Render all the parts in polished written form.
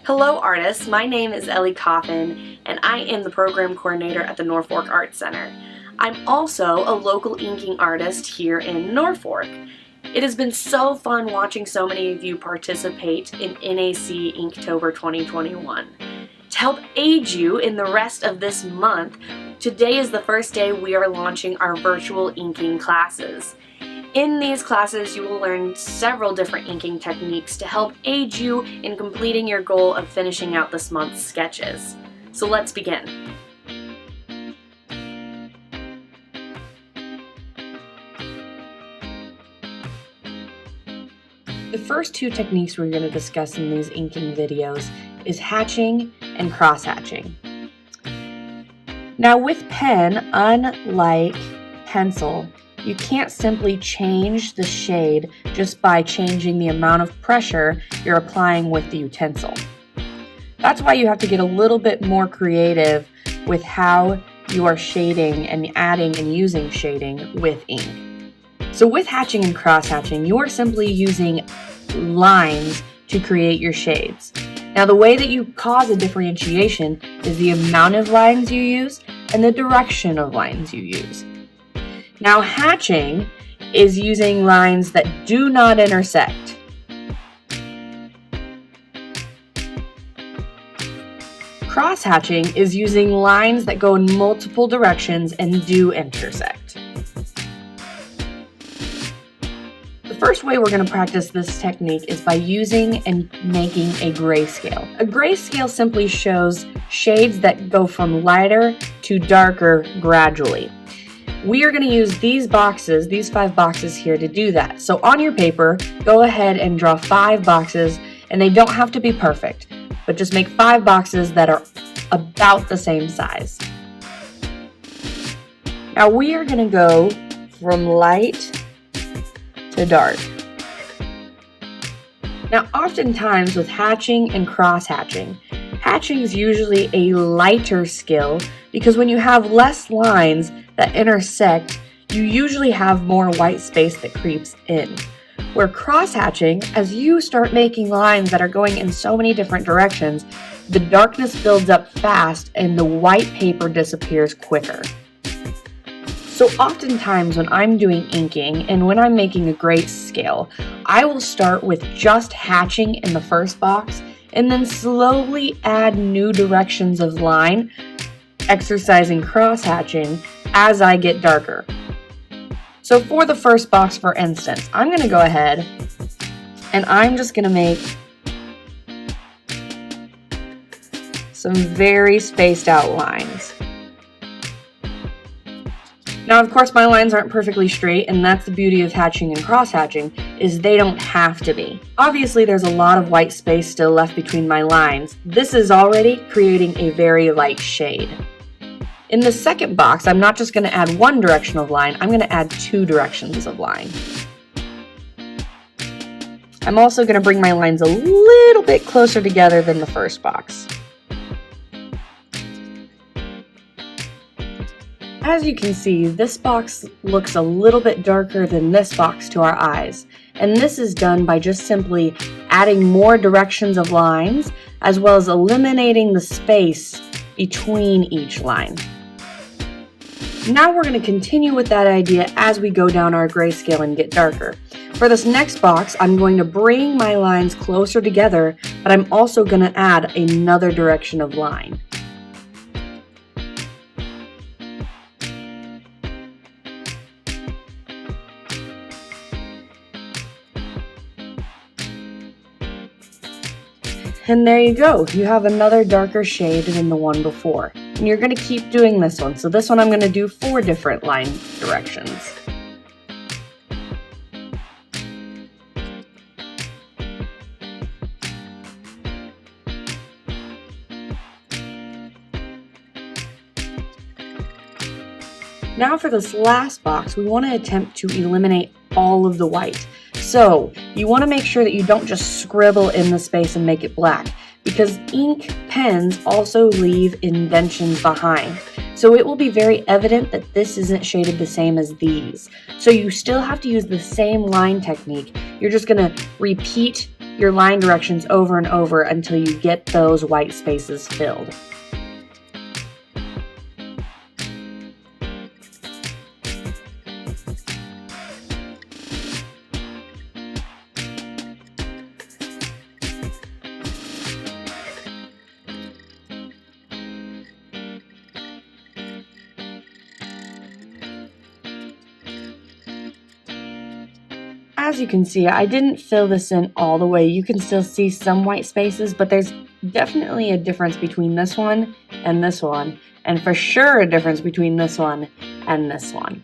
Hello artists, my name is Ellie Coffin and I am the program coordinator at the Norfolk Arts Center. I'm also a local inking artist here in Norfolk. It has been so fun watching so many of you participate in NAC Inktober 2021. To help aid you in the rest of this month, today is the first day we are launching our virtual inking classes. In these classes, you will learn several different inking techniques to help aid you in completing your goal of finishing out this month's sketches. So let's begin. The first two techniques we're going to discuss in these inking videos is hatching and cross-hatching. Now with pen, unlike pencil, you can't simply change the shade just by changing the amount of pressure you're applying with the utensil. That's why you have to get a little bit more creative with how you are shading and adding and using shading with ink. So with hatching and cross-hatching, you are simply using lines to create your shades. Now the way that you cause a differentiation is the amount of lines you use and the direction of lines you use. Now hatching is using lines that do not intersect. Cross-hatching is using lines that go in multiple directions and do intersect. The first way we're going to practice this technique is by using and making a grayscale. A grayscale simply shows shades that go from lighter to darker gradually. We are going to use these boxes, these 5 boxes here to do that. So on your paper, go ahead and draw 5 boxes, and they don't have to be perfect, but just make 5 boxes that are about the same size. Now we are going to go from light to dark. Now oftentimes with hatching and cross-hatching, hatching is usually a lighter skill because when you have less lines that intersect, you usually have more white space that creeps in. Where cross-hatching, as you start making lines that are going in so many different directions, the darkness builds up fast and the white paper disappears quicker. So oftentimes when I'm doing inking and when I'm making a grayscale, I will start with just hatching in the first box and then slowly add new directions of line, exercising cross-hatching as I get darker. So for the first box, for instance, I'm going to go ahead and I'm just going to make some very spaced out lines. Now, of course, my lines aren't perfectly straight, and that's the beauty of hatching and cross-hatching, is they don't have to be. Obviously, there's a lot of white space still left between my lines. This is already creating a very light shade. In the second box, I'm not just going to add one direction of line, I'm going to add 2 directions of line. I'm also going to bring my lines a little bit closer together than the first box. As you can see, this box looks a little bit darker than this box to our eyes, and this is done by just simply adding more directions of lines as well as eliminating the space between each line. Now we're going to continue with that idea as we go down our grayscale and get darker. For this next box, I'm going to bring my lines closer together, but I'm also going to add another direction of line. And there you go, you have another darker shade than the one before. And you're going to keep doing this one. So this one I'm going to do 4 different line directions. Now for this last box, we want to attempt to eliminate all of the white. So you want to make sure that you don't just scribble in the space and make it black, because ink pens also leave indentions behind. So it will be very evident that this isn't shaded the same as these. So you still have to use the same line technique. You're just going to repeat your line directions over and over until you get those white spaces filled. As you can see, I didn't fill this in all the way. You can still see some white spaces, but there's definitely a difference between this one, and for sure a difference between this one and this one.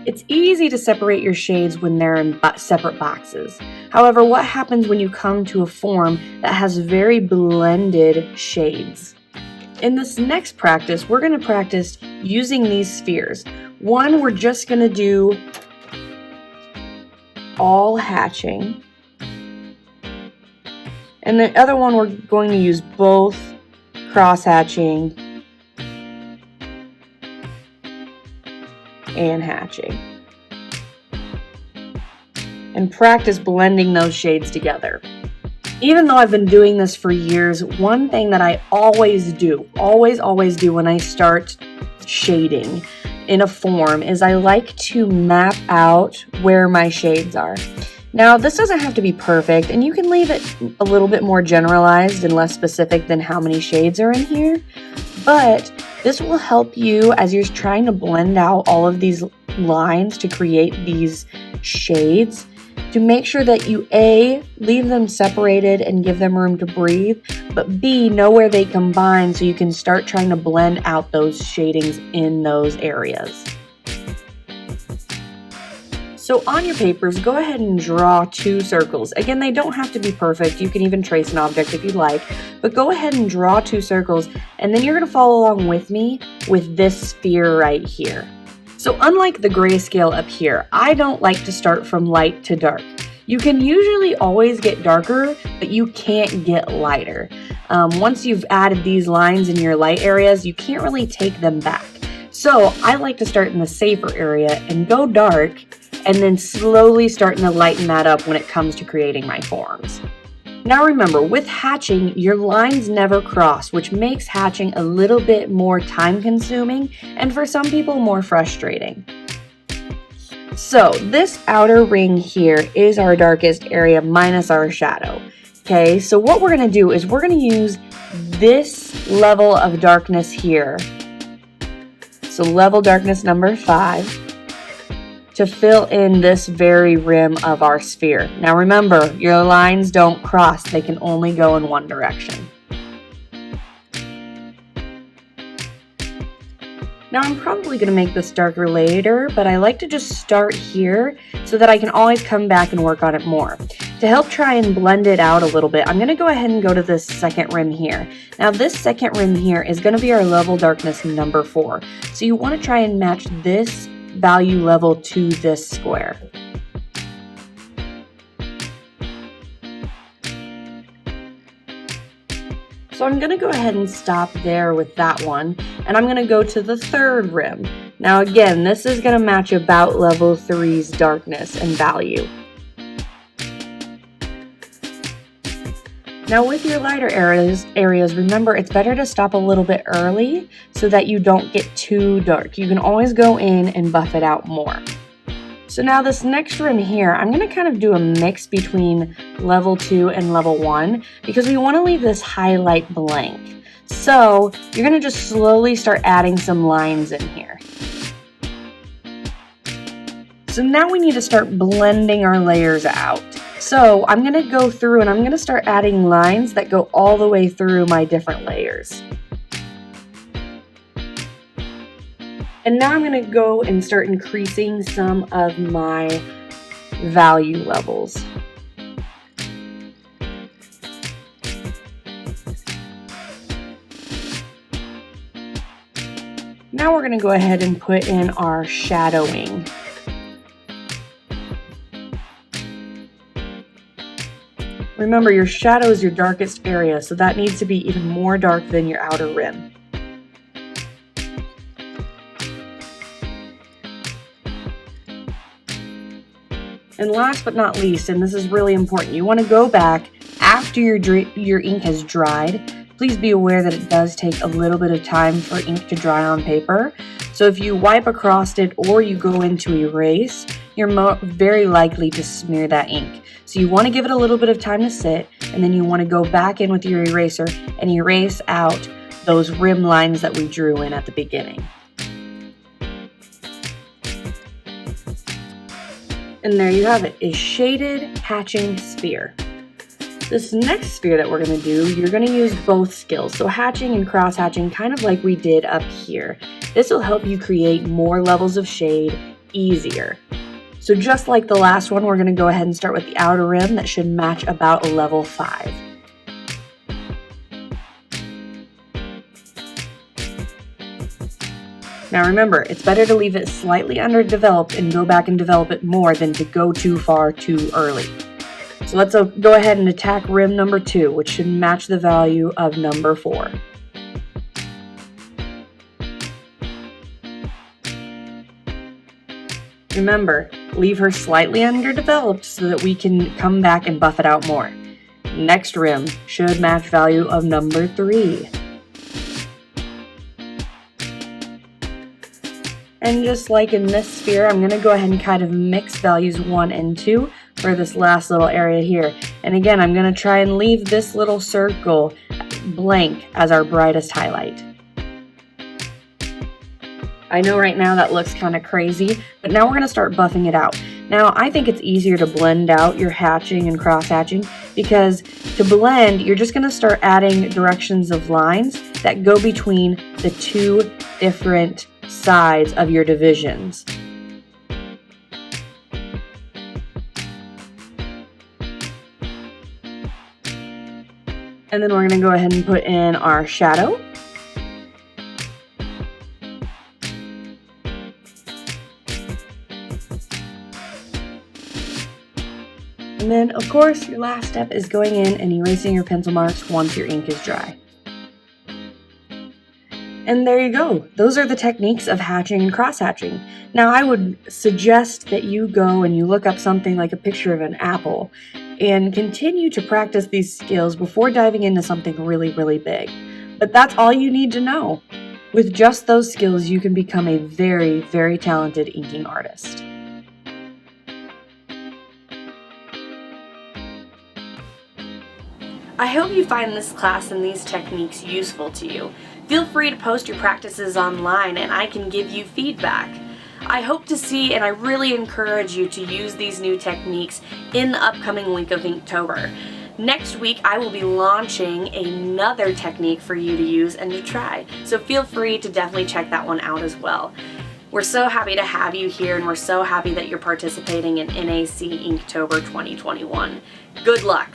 It's easy to separate your shades when they're in separate boxes. However, what happens when you come to a form that has very blended shades? In this next practice, we're going to practice using these spheres. One, we're just going to do all hatching, and the other one we're going to use both cross hatching and hatching, and practice blending those shades together. Even though I've been doing this for years, one thing that I always do when I start shading in a form is I like to map out where my shades are. Now, this doesn't have to be perfect, and you can leave it a little bit more generalized and less specific than how many shades are in here, but this will help you as you're trying to blend out all of these lines to create these shades, to make sure that you A, leave them separated and give them room to breathe, but B, know where they combine so you can start trying to blend out those shadings in those areas. So on your papers, go ahead and draw 2 circles. Again, they don't have to be perfect. You can even trace an object if you'd like, but go ahead and draw 2 circles, and then you're going to follow along with me with this sphere right here. So unlike the grayscale up here, I don't like to start from light to dark. You can usually always get darker, but you can't get lighter. Once you've added these lines in your light areas, you can't really take them back. So I like to start in the safer area and go dark, and then slowly starting to lighten that up when it comes to creating my forms. Now remember, with hatching, your lines never cross, which makes hatching a little bit more time consuming and for some people more frustrating. So this outer ring here is our darkest area minus our shadow. Okay, so what we're going to do is we're going to use this level of darkness here. So level darkness number 5. To fill in this very rim of our sphere. Now remember, your lines don't cross, they can only go in one direction. Now I'm probably going to make this darker later, but I like to just start here so that I can always come back and work on it more. To help try and blend it out a little bit, I'm going to go ahead and go to this second rim here. Now this second rim here is going to be our level darkness number 4. So you want to try and match this value level to this square. So I'm going to go ahead and stop there with that one, and I'm going to go to the third rim. Now again, this is going to match about level 3's darkness and value. Now with your lighter areas, remember it's better to stop a little bit early so that you don't get too dark. You can always go in and buff it out more. So now this next rim here, I'm going to kind of do a mix between level 2 and level 1 because we want to leave this highlight blank. So you're going to just slowly start adding some lines in here. So now we need to start blending our layers out. So I'm going to go through and I'm going to start adding lines that go all the way through my different layers. And now I'm going to go and start increasing some of my value levels. Now we're going to go ahead and put in our shadowing. Remember, your shadow is your darkest area, so that needs to be even more dark than your outer rim. And last but not least, and this is really important, you want to go back After your ink has dried, please be aware that it does take a little bit of time for ink to dry on paper. So if you wipe across it or you go into erase, you're very likely to smear that ink. So you want to give it a little bit of time to sit, and then you want to go back in with your eraser and erase out those rim lines that we drew in at the beginning. And there you have it, a shaded hatching sphere. This next sphere that we're going to do, you're going to use both skills. So hatching and cross hatching, kind of like we did up here. This will help you create more levels of shade easier. So just like the last one, we're going to go ahead and start with the outer rim that should match about a level 5. Now remember, it's better to leave it slightly underdeveloped and go back and develop it more than to go too far too early. So let's go ahead and attack rim number 2, which should match the value of number 4. Remember, leave her slightly underdeveloped so that we can come back and buff it out more. Next rim should match value of number 3. And just like in this sphere, I'm going to go ahead and kind of mix values 1 and 2 for this last little area here. And again, I'm going to try and leave this little circle blank as our brightest highlight. I know right now that looks kind of crazy, but now we're going to start buffing it out. Now, I think it's easier to blend out your hatching and cross hatching because to blend, you're just going to start adding directions of lines that go between the two different sides of your divisions. And then we're going to go ahead and put in our shadow. And then, of course, your last step is going in and erasing your pencil marks once your ink is dry. And there you go. Those are the techniques of hatching and cross-hatching. Now, I would suggest that you go and you look up something like a picture of an apple and continue to practice these skills before diving into something really, really big. But that's all you need to know. With just those skills, you can become a very, very talented inking artist. I hope you find this class and these techniques useful to you. Feel free to post your practices online and I can give you feedback. I hope to see and I really encourage you to use these new techniques in the upcoming week of Inktober. Next week I will be launching another technique for you to use and to try, so feel free to definitely check that one out as well. We're so happy to have you here and we're so happy that you're participating in NAC Inktober 2021. Good luck!